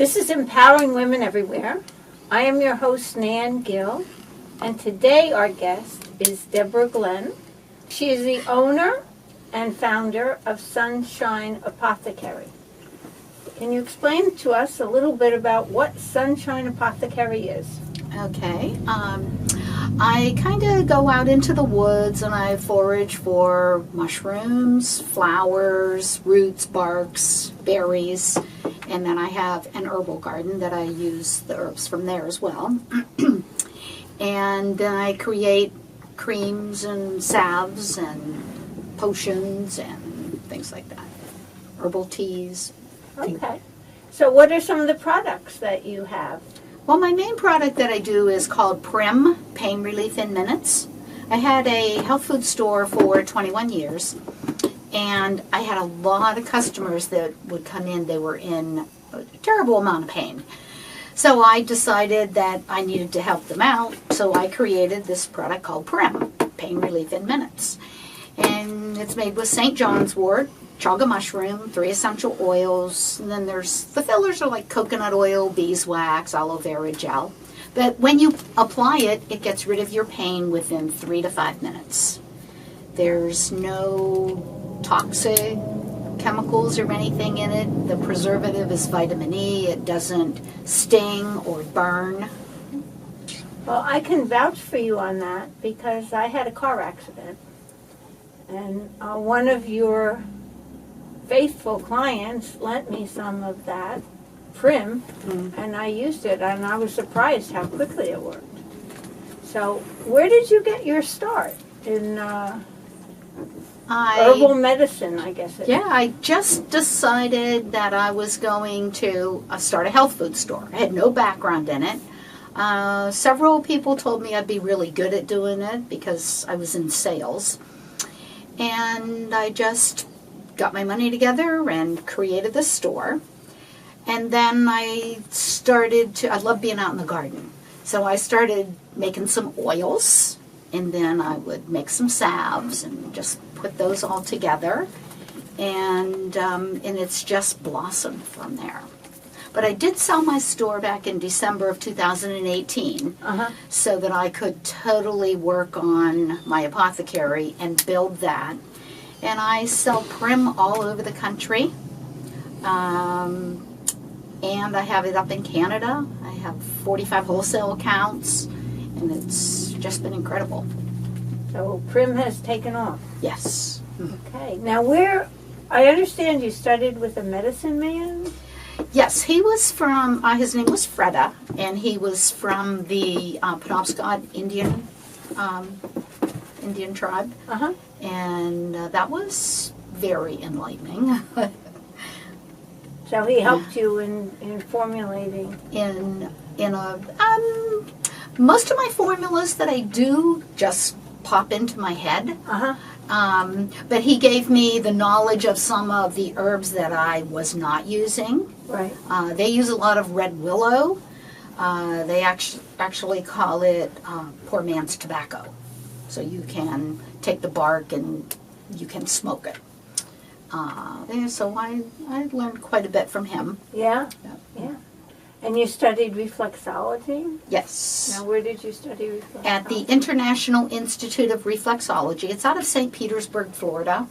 This is Empowering Women Everywhere. I am your host, Nan Gill, and today our guest is Deborah Glenn. She is the owner and founder of Sunshine Apothecary. Can you explain to us a little bit about what Sunshine Apothecary is? Okay. I kind of go out into the woods and I forage for mushrooms, flowers, roots, barks, berries, and then I have an herbal garden that I use the herbs from there as well. And then I create creams and salves and potions and things like that. Herbal teas. Okay. So what are some of the products that you have? Well, my main product that I do is called Prim, Pain Relief in Minutes. I had a health food store for 21 years, and I had a lot of customers that would come in. They were in a terrible amount of pain. So I decided that I needed to help them out, so I created this product called Prim, Pain Relief in Minutes. And it's made with St. John's wort, chaga mushroom, 3 essential oils, and then there's the fillers are like coconut oil, beeswax, aloe vera gel. But when you apply it, it gets rid of your pain within 3 to 5 minutes. There's no toxic chemicals or anything in it. The preservative is vitamin E. It doesn't sting or burn. Well, I can vouch for you on that because I had a car accident. And one of your faithful clients lent me some of that Prim, and I used it, and I was surprised how quickly it worked. So, where did you get your start in herbal medicine, I guess it is? Yeah, I just decided that I was going to start a health food store. I had no background in it. Several people told me I'd be really good at doing it because I was in sales. And I just got my money together and created this store. And then I love being out in the garden. So I started making some oils, and then I would make some salves and just put those all together. And it's just blossomed from there. But I did sell my store back in December of 2018 so that I could totally work on my apothecary and build that. And I sell Prim all over the country. And I have it up in Canada. I have 45 wholesale accounts, and it's just been incredible. So Prim has taken off. Yes. Okay. Now I understand you studied with a medicine man? Yes, he was from, his name was Freda, and he was from the Penobscot Indian tribe. And that was very enlightening. So he helped you in formulating? Most of my formulas that I do just pop into my head. But he gave me the knowledge of some of the herbs that I was not using. Right. They use a lot of red willow. They actually call it poor man's tobacco. So you can take the bark and you can smoke it. So I learned quite a bit from him. Yeah? Yeah. And you studied reflexology? Yes. Now, where did you study reflexology? At the International Institute of Reflexology. It's out of St. Petersburg, Florida.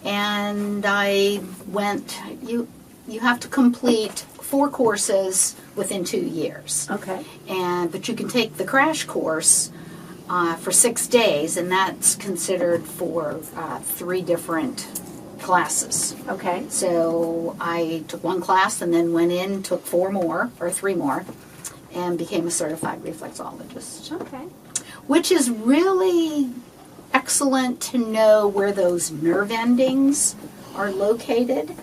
And I went, you have to complete 4 courses within 2 years. Okay. But you can take the crash course for 6 days, and that's considered for 3 different classes. Okay. So I took 1 class and then went in, took 3 more, and became a certified reflexologist. Okay. Which is really excellent to know where those nerve endings are located,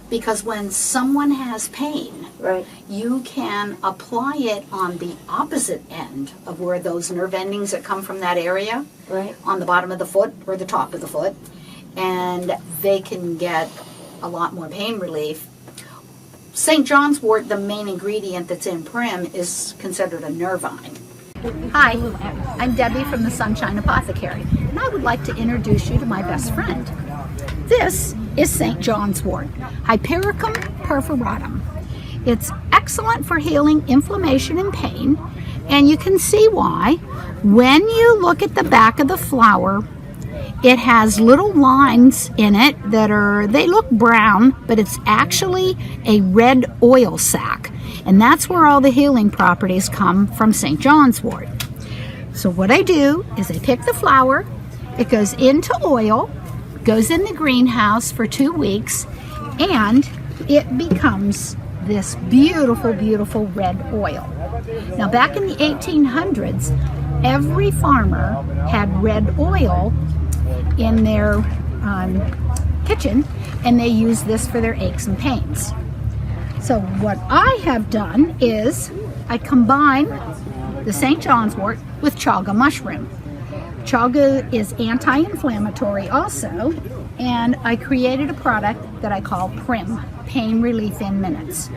because when someone has pain, right, you can apply it on the opposite end of where those nerve endings that come from that area, right, on the bottom of the foot or the top of the foot, and they can get a lot more pain relief. St. John's wort, the main ingredient that's in Prim, is considered a nervine. Hi, I'm Debbie from the Sunshine Apothecary, and I would like to introduce you to my best friend. This is St. John's wort, Hypericum perforatum. It's excellent for healing inflammation and pain, and you can see why. When you look at the back of the flower, it has little lines in it they look brown, but it's actually a red oil sac. And that's where all the healing properties come from St. John's wort. So what I do is I pick the flower, it goes into oil, goes in the greenhouse for 2 weeks, and it becomes this beautiful, beautiful red oil. Now back in the 1800s, every farmer had red oil in their kitchen, and they use this for their aches and pains. So what I have done is I combine the St. John's wort with chaga mushroom. Chaga is anti-inflammatory also, and I created a product that I call Prim, Pain Relief in Minutes.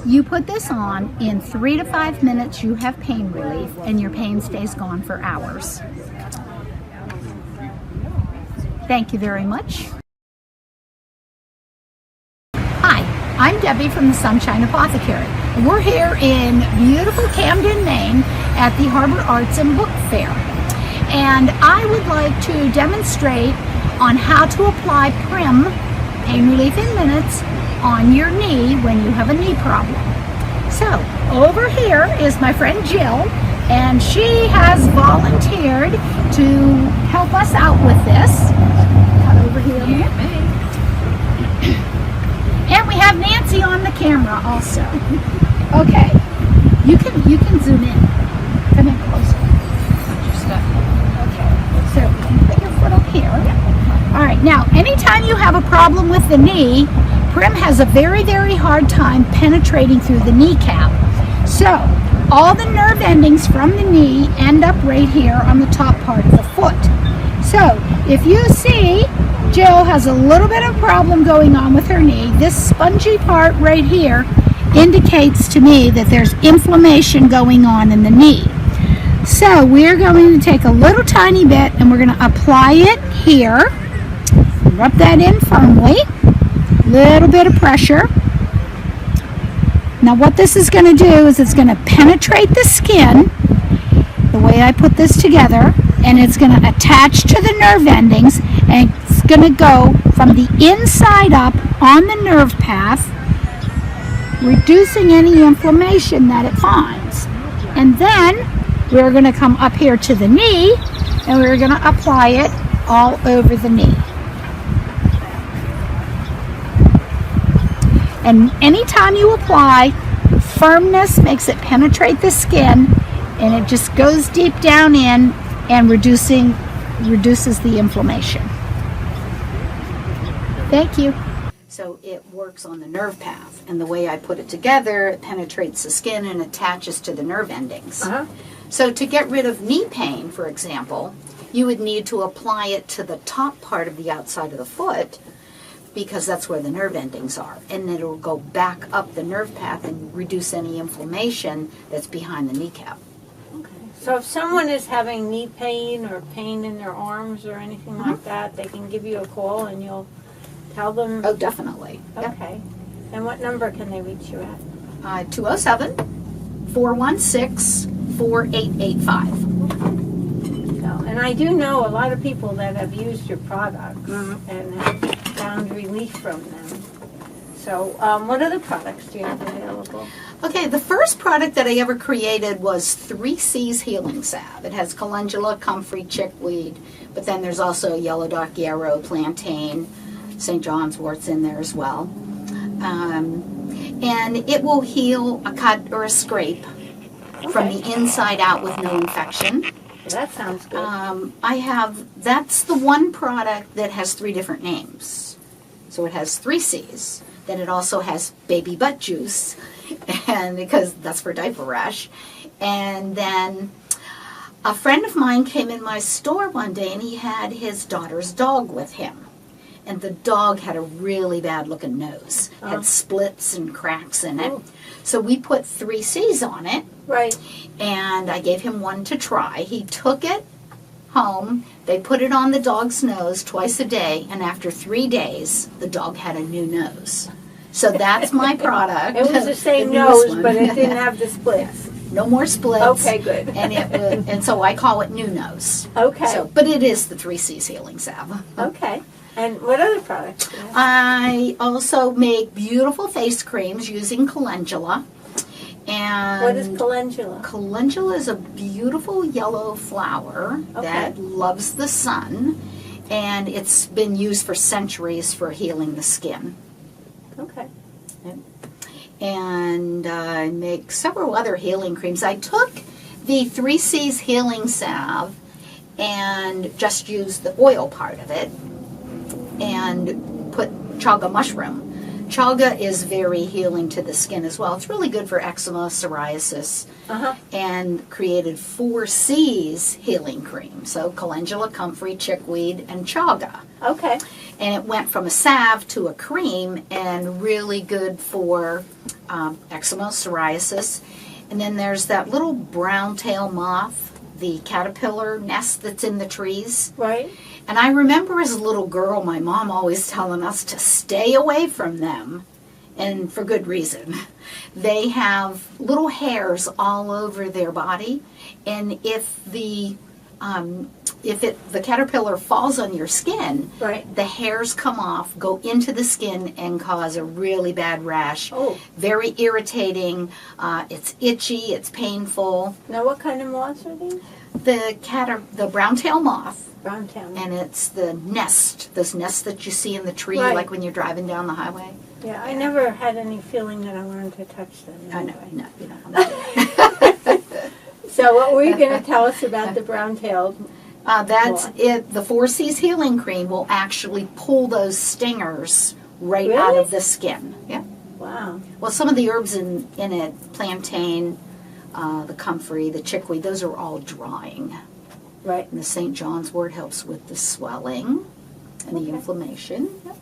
You put this on, in 3 to 5 minutes you have pain relief, and your pain stays gone for hours. Thank you very much. Hi, I'm Debbie from the Sunshine Apothecary. We're here in beautiful Camden, Maine at the Harbor Arts and Book Fair. And I would like to demonstrate on how to apply Prim, Pain Relief in Minutes, on your knee when you have a knee problem. So, over here is my friend Jill, and she has volunteered to help us out with this. Cut over here. And we have Nancy on the camera also. Okay, you can zoom in. Come in closer. Okay, so put your foot up here. All right, now anytime you have a problem with the knee, Prim has a very, very hard time penetrating through the kneecap. So all the nerve endings from the knee end up right here on the top part of the foot. So if you see Jill has a little bit of problem going on with her knee, this spongy part right here indicates to me that there's inflammation going on in the knee. So we're going to take a little tiny bit and we're going to apply it here. Rub that in firmly. Little bit of pressure. Now what this is going to do is it's going to penetrate the skin the way I put this together, and it's going to attach to the nerve endings, and it's going to go from the inside up on the nerve path, reducing any inflammation that it finds. And then we're going to come up here to the knee and we're going to apply it all over the knee. And anytime you apply, firmness makes it penetrate the skin, and it just goes deep down in and reduces the inflammation. Thank you. So it works on the nerve path, and the way I put it together, it penetrates the skin and attaches to the nerve endings. So to get rid of knee pain, for example, you would need to apply it to the top part of the outside of the foot, because that's where the nerve endings are, and then it'll go back up the nerve path and reduce any inflammation that's behind the kneecap. Okay. So if someone is having knee pain or pain in their arms or anything like that, they can give you a call and you'll tell them? Oh, definitely. Okay. And what number can they reach you at? 207-416-4885. And I do know a lot of people that have used your products and have found relief from them. So what other products do you have available? Okay, the first product that I ever created was 3C's Healing Salve. It has calendula, comfrey, chickweed, but then there's also yellow dock yarrow, plantain, St. John's wort's in there as well. And it will heal a cut or a scrape from the inside out with no infection. That sounds good. That's the one product that has 3 different names. So it has 3C's. Then it also has baby butt juice, and because that's for diaper rash. And then a friend of mine came in my store one day and he had his daughter's dog with him. And the dog had a really bad looking nose, had splits and cracks in it. So we put 3C's on it. Right. And I gave him one to try. He took it home. They put it on the dog's nose twice a day, and after 3 days, the dog had a new nose. So that's my product. It was the same The newest nose, one. but it didn't have the splits. No more splits. Okay, good. And so I call it new nose. Okay. So, but it is the 3 C's healing salve. Okay. And what other products do you have? I also make beautiful face creams using calendula. And What is calendula? calendula is a beautiful yellow flower that loves the sun, and it's been used for centuries for healing the skin. Okay. And I make several other healing creams. I took the 3 C's healing salve and just used the oil part of it and put chaga mushroom. Chaga is very healing to the skin as well. It's really good for eczema, psoriasis, and created 4 C's healing cream. So calendula, comfrey, chickweed, and chaga. Okay. And it went from a salve to a cream, and really good for eczema, psoriasis. And then there's that little brown tail moth, the caterpillar nest that's in the trees. Right. And I remember as a little girl, my mom always telling us to stay away from them, and for good reason. They have little hairs all over their body, and if the caterpillar falls on your skin, Right. the hairs come off, go into the skin, and cause a really bad rash. Oh. Very irritating. It's itchy. It's painful. Now, what kind of moths are these? The brown tail moth. Brown town. And it's the nest, those nests that you see in the tree, Right. like when you're driving down the highway. Yeah, I never had any feeling that I wanted to touch them. I know, anyway. no, you don't want to do it. So what were you going to tell us about the brown-tailed? That's moth? it. The 4 C's healing cream will actually pull those stingers right out Really? of the skin. Yeah. Wow. Well, some of the herbs in it, plantain, the comfrey, the chickweed, those are all drying. Right. And the St. John's wort helps with the swelling and the inflammation. Yep.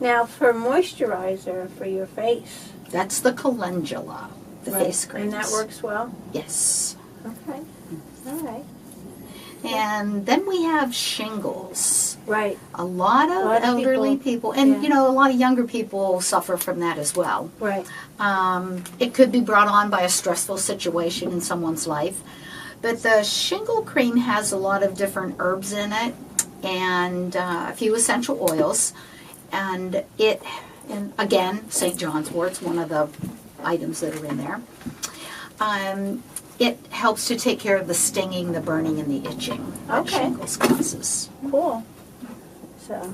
Now, for moisturizer for your face. That's the calendula, the Right. face creams. And that works well? Yes. Okay. All right. And then we have shingles. Right. A lot of elderly people, and yeah. you know, a lot of younger people suffer from that as well. Right. It could be brought on by a stressful situation in someone's life. But the shingle cream has a lot of different herbs in it and a few essential oils. And again, St. John's wort's one of the items that are in there. It helps to take care of the stinging, the burning, and the itching that shingles causes. Cool. So,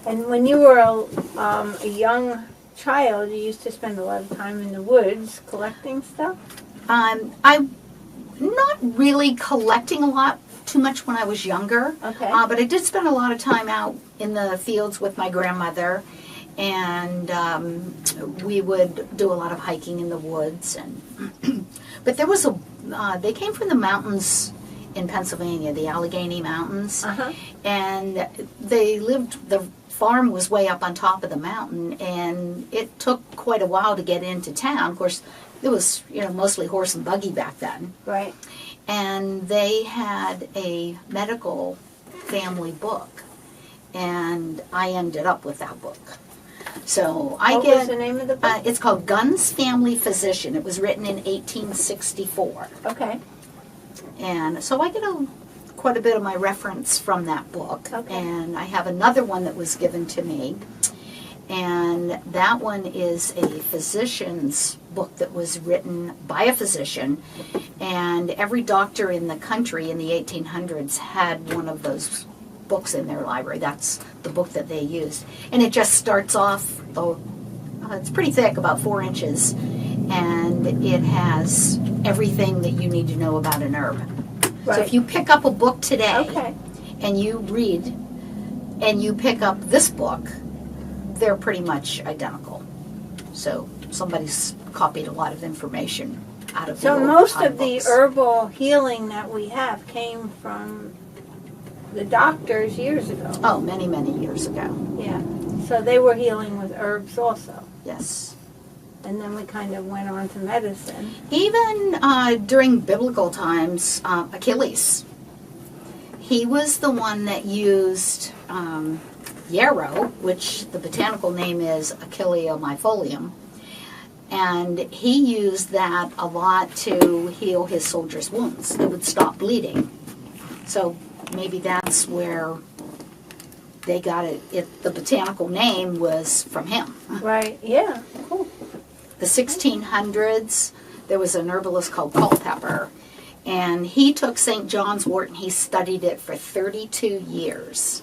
and when you were a young child, you used to spend a lot of time in the woods collecting stuff? I'm not really collecting a lot too much when I was younger. Okay. But I did spend a lot of time out in the fields with my grandmother, and we would do a lot of hiking in the woods. And but there was they came from the mountains in Pennsylvania, the Allegheny Mountains, and the farm was way up on top of the mountain, and it took quite a while to get into town. Of course, it was mostly horse and buggy back then. Right. And they had a medical family book, and I ended up with that book. So What was the name of the book? It's called Gunn's Family Physician. It was written in 1864. Okay. And so I get quite a bit of my reference from that book. Okay. And I have another one that was given to me. And that one is a physician's book that was written by a physician. And every doctor in the country in the 1800s had one of those books in their library. That's the book that they used. And it just starts off, it's pretty thick, about 4 inches. And it has everything that you need to know about an herb. Right. So if you pick up a book today and you read and you pick up this book, they're pretty much identical. So somebody's copied a lot of information out of the So old most time of the books. herbal healing that we have came from the doctors years ago. Oh, many, many years ago. Yeah. So they were healing with herbs also. Yes. And then we kind of went on to medicine. Even during biblical times, Achilles, he was the one that used yarrow, which the botanical name is Achilleomypholium. And he used that a lot to heal his soldiers' wounds. It would stop bleeding. So maybe that's where they got it. The botanical name was from him. Right, yeah, cool. The 1600s, there was an herbalist called Culpeper, and he took St. John's wort and he studied it for 32 years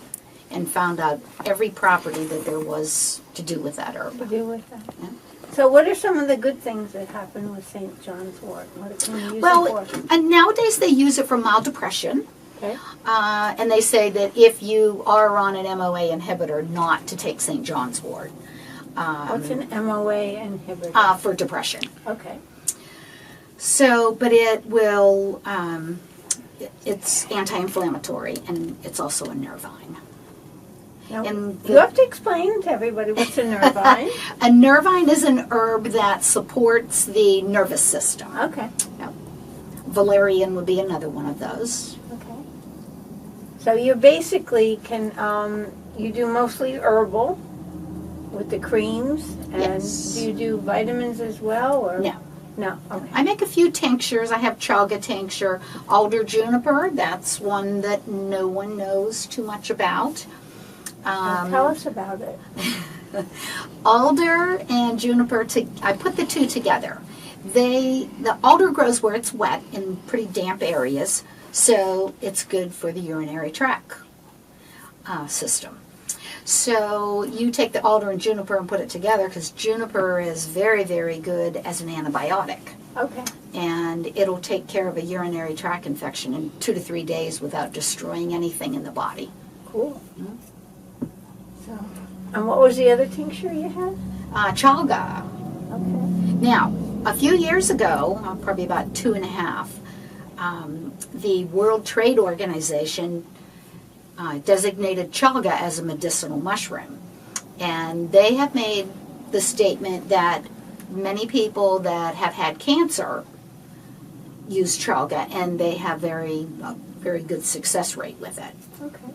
and found out every property that there was to do with that herb. To do with that. Yeah. So what are some of the good things that happen with St. John's wort? What can you use Well, it for? and nowadays they use it for mild depression. Okay. And they say that if you are on an MOA inhibitor, not to take St. John's wort. What's an MOA inhibitor? For depression. Okay. So, but it will, it's anti-inflammatory, and it's also a nervine. Now, And you have to explain to everybody what's a nervine. A nervine is an herb that supports the nervous system. Okay. Valerian would be another one of those. Okay. So you basically can, you do mostly herbal with the creams, and Yes. do you do vitamins as well, or? No. No, okay. I make a few tinctures. I have chaga tincture, alder juniper. That's one that no one knows too much about. Tell us about it. Alder and juniper, I put the two together. The alder grows where it's wet in pretty damp areas, so it's good for the urinary tract system. So you take the alder and juniper and put it together, because juniper is very, very good as an antibiotic. Okay. And it'll take care of a urinary tract infection in 2 to 3 days without destroying anything in the body. Cool. So, and what was the other tincture you had? Chaga. Okay. Now, a few years ago, probably about 2.5, the World Trade Organization designated chaga as a medicinal mushroom. And they have made the statement that many people that have had cancer use chaga, and they have very good success rate with it. Okay.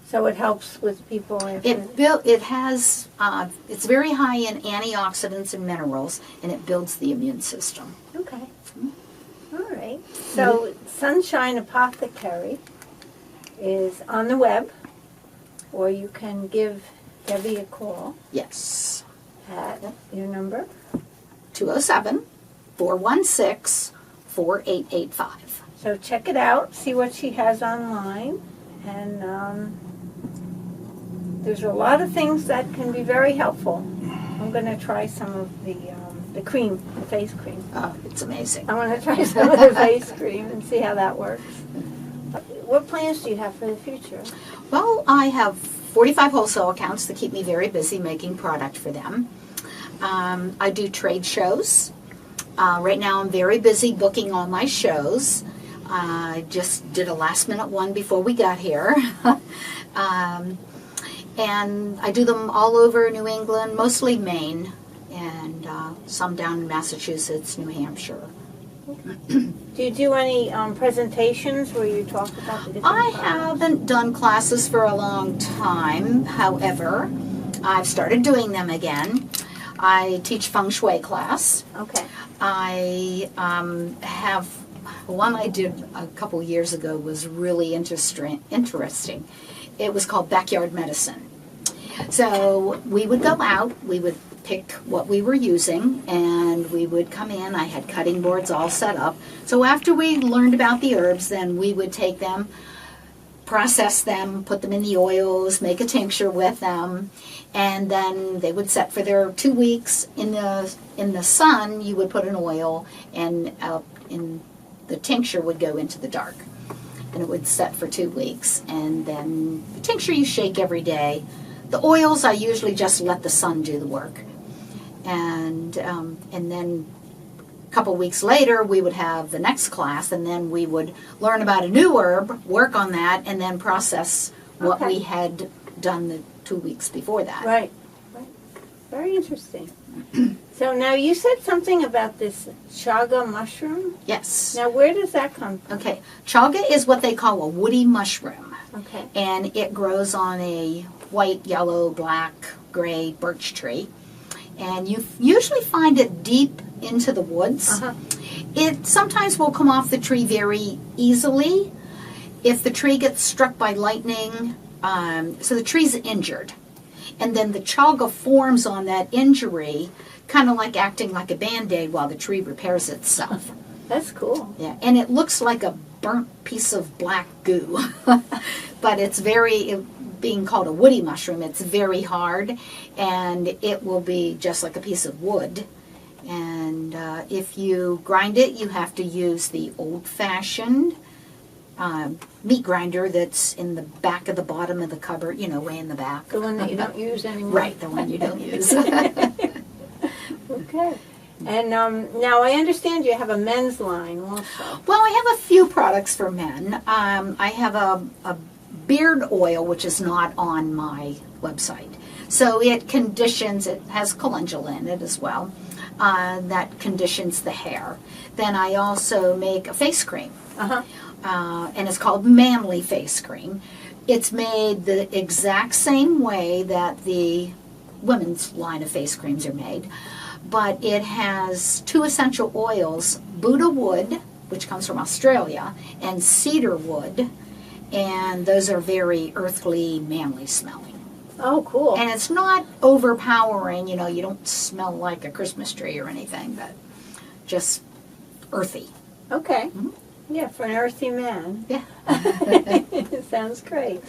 So it helps with people. It has it's very high in antioxidants and minerals, and it builds the immune system. Okay. All right. So Sunshine Apothecary is on the web, or you can give Debbie a call Yes. at your number. 207-416-4885. So check it out, see what she has online, and there's a lot of things that can be very helpful. I'm going to try some of the cream, the face cream. Oh, it's amazing. I want to try some of the face cream and see how that works. What plans do you have for the future? Well, I have 45 wholesale accounts that keep me very busy making product for them. I do trade shows. Right now I'm very busy booking all my shows. I just did a last minute one before we got here. And I do them all over New England, mostly Maine, and some down in Massachusetts, New Hampshire. Do you do any presentations where you talk about the different I products? haven't done classes for a long time. However, I've started doing them again. I teach feng shui class. Okay. I have one I did a couple years ago was really interesting. It was called Backyard Medicine. So we would go out, we would pick what we were using, and we would come in. I had cutting boards all set up. So after we learned about the herbs, then we would take them, process them, put them in the oils, make a tincture with them, and then they would set for their 2 weeks in the sun. You would put an oil, and in the tincture would go into the dark, and it would set for 2 weeks. And then the tincture you shake every day. The oils I usually just let the sun do the work, and then a couple weeks later we would have the next class, and then we would learn about a new herb, work on that, and then process what Okay. we had done the 2 weeks before that. Right. Very interesting. So now you said something about this chaga mushroom. Yes. Now where does that come from? Okay. Chaga is what they call a woody mushroom. Okay. And it grows on a white, yellow, black, gray birch tree. And you usually find it deep into the woods. Uh-huh. It sometimes will come off the tree very easily if the tree gets struck by lightning. So the tree's injured. And then the chaga forms on that injury, kind of like acting like a Band-Aid while the tree repairs itself. That's cool. Yeah, and it looks like a burnt piece of black goo. But it's being called a woody mushroom, it's very hard, and it will be just like a piece of wood. And if you grind it, you have to use the old-fashioned meat grinder that's in the back of the bottom of the cupboard, way in the back. The one that you don't use anymore. Right, the one you don't use. Okay. And now I understand you have a men's line also. Well, I have a few products for men. I have a beard oil, which is not on my website. So it has calendula in it as well. That conditions the hair. Then I also make a face cream. Uh-huh. And it's called Manly Face Cream. It's made the exact same way that the women's line of face creams are made, but it has 2 essential oils, Buddha wood, which comes from Australia, and cedar wood, and those are very earthly, manly smelling. Oh, cool. And it's not overpowering, you don't smell like a Christmas tree or anything, but just earthy. Okay. Mhm. Yeah, for an earthy man. Yeah. Sounds great.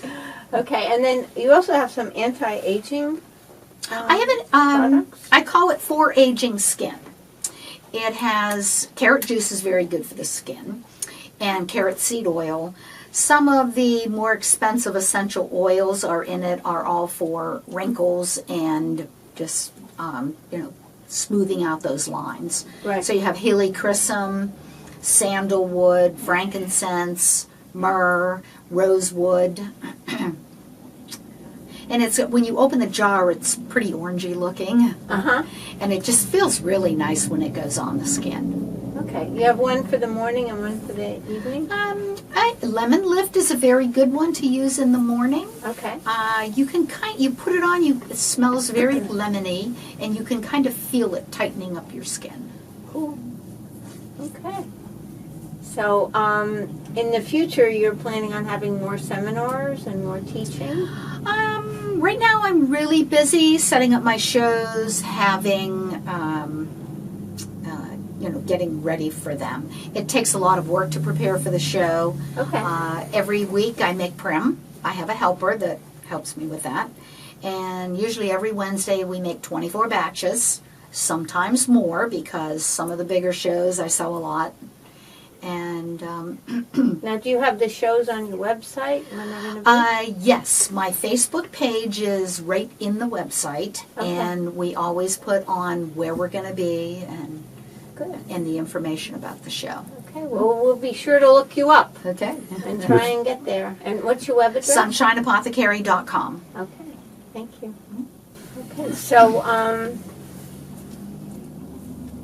Okay, and then you also have some anti-aging I have products? I call it for aging skin. It has carrot juice is very good for the skin, and carrot seed oil. Some of the more expensive essential oils are in it are all for wrinkles and just smoothing out those lines. Right. So you have helichrysum, sandalwood, frankincense, myrrh, rosewood. And it's when you open the jar, it's pretty orangey looking. Uh-huh. And it just feels really nice when it goes on the skin. Okay. You have one for the morning and one for the evening? Lemon Lift is a very good one to use in the morning. Okay. You put it on, it smells very lemony, and you can kind of feel it tightening up your skin. Cool. Okay. So, in the future, you're planning on having more seminars and more teaching? Right now I'm really busy setting up my shows, having, getting ready for them. It takes a lot of work to prepare for the show. Okay. Every week I make prim. I have a helper that helps me with that. And usually every Wednesday we make 24 batches, sometimes more because some of the bigger shows I sell a lot. And Now, do you have the shows on your website? When they're gonna be? yes, my Facebook page is right in the website, Okay. and we always put on where we're going to be Good. and the information about the show. Okay. Well, we'll be sure to look you up Okay. and try and get there. And what's your web address? SunshineApothecary.com. Okay. Thank you. Okay. So,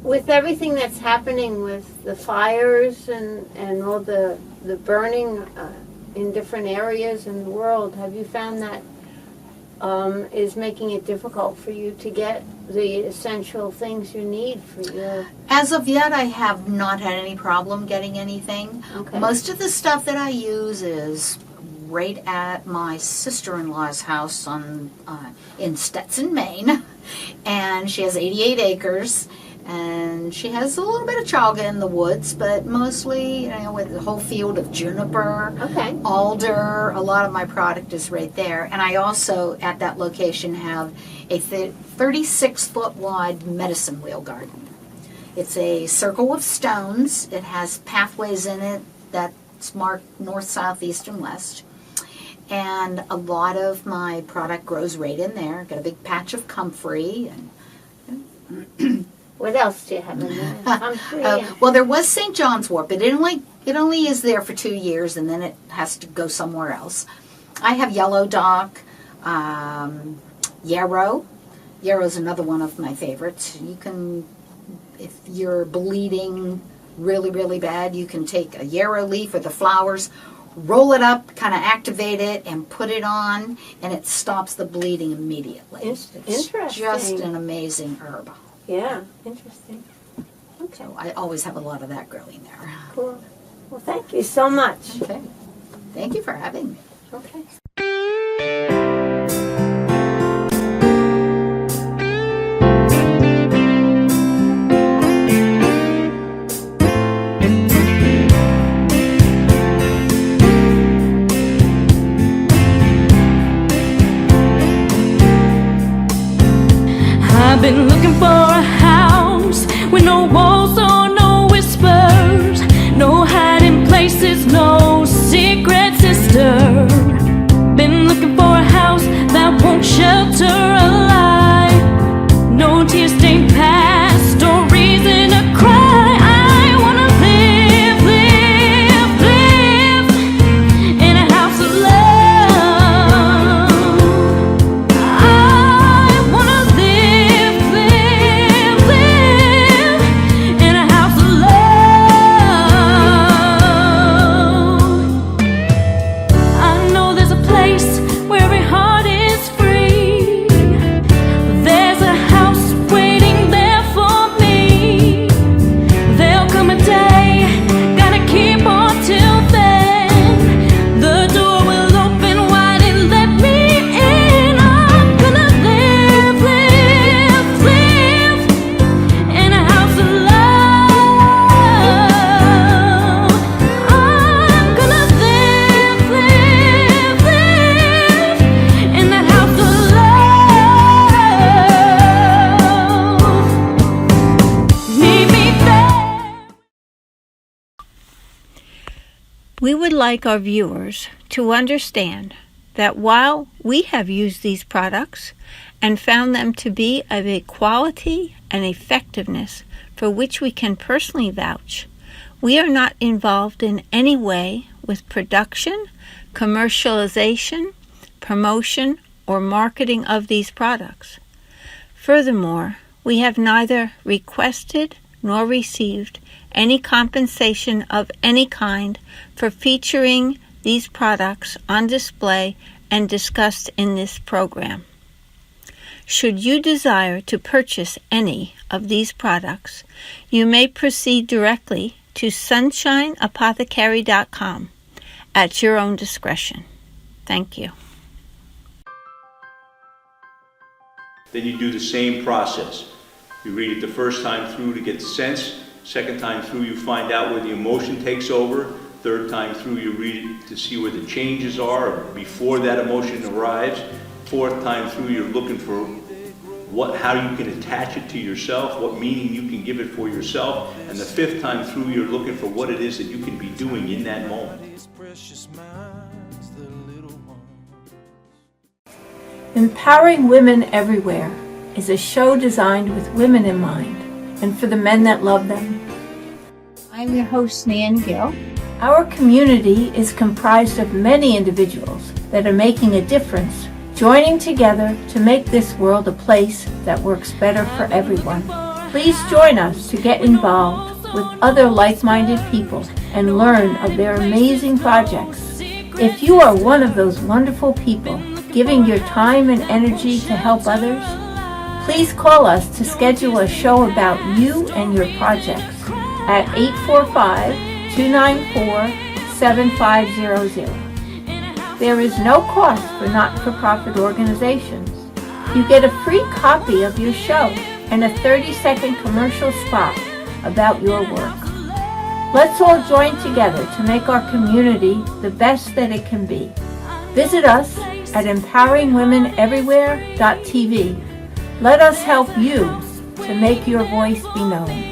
with everything that's happening with the fires and all the burning in different areas in the world, have you found that is making it difficult for you to get the essential things you need for your... As of yet, I have not had any problem getting anything. Okay. Most of the stuff that I use is right at my sister-in-law's house in Stetson, Maine, and she has 88 acres. And she has a little bit of chaga in the woods, but mostly, with the whole field of juniper, Okay. alder. A lot of my product is right there. And I also, at that location, have a 36-foot wide medicine wheel garden. It's a circle of stones. It has pathways in it that's marked north, south, east, and west. And a lot of my product grows right in there. Got a big patch of comfrey and... What else do you have in there? Comfrey. Well, there was St. John's wort, but it only is there for 2 years, and then it has to go somewhere else. I have yellow dock, yarrow. Yarrow is another one of my favorites. You can, if you're bleeding really, really bad, you can take a yarrow leaf or the flowers, roll it up, kind of activate it, and put it on, and it stops the bleeding immediately. It's Interesting. just an amazing herb. Yeah, interesting. Okay, So I always have a lot of that growing there. cool. Well, thank you so much. Okay. Thank you for having me. Okay. I've been looking for a house with no walls or no whispers, no hiding places, no secret sister. Been looking for a house that won't shelter a lie, no tear stained past or reason to cry. I wanna live, live, live in a house of love. I wanna live, live, live in a house of love. I know there's a place where every heart is free. There's a house waiting there for me. There'll come a day, gotta keep on till then. The door will open wide and let me in. I'm gonna live, live, live in a house of love. I'm gonna live, live, live in that house of love. Meet me there. We would like our viewers to understand that while we have used these products and found them to be of a quality and effectiveness for which we can personally vouch, we are not involved in any way with production, commercialization, promotion, or marketing of these products. Furthermore, we have neither requested nor received any compensation of any kind for featuring these products on display and discussed in this program. Should you desire to purchase any of these products, you may proceed directly to sunshineapothecary.com at your own discretion. Thank you. Then you do the same process. You read it the first time through to get the sense. Second time through, you find out where the emotion takes over. Third time through, you read it to see where the changes are before that emotion arrives. Fourth time through, you're looking for how you can attach it to yourself, what meaning you can give it for yourself. And the fifth time through, you're looking for what it is that you can be doing in that moment. Empowering Women Everywhere is a show designed with women in mind and for the men that love them. I'm your host, Nan Gill. Our community is comprised of many individuals that are making a difference, joining together to make this world a place that works better for everyone. Please join us to get involved with other like-minded people and learn of their amazing projects. If you are one of those wonderful people giving your time and energy to help others, please call us to schedule a show about you and your projects at 845-294-7500. There is no cost for not-for-profit organizations. You get a free copy of your show and a 30-second commercial spot about your work. Let's all join together to make our community the best that it can be. Visit us at empoweringwomeneverywhere.tv. Let us help you to make your voice be known.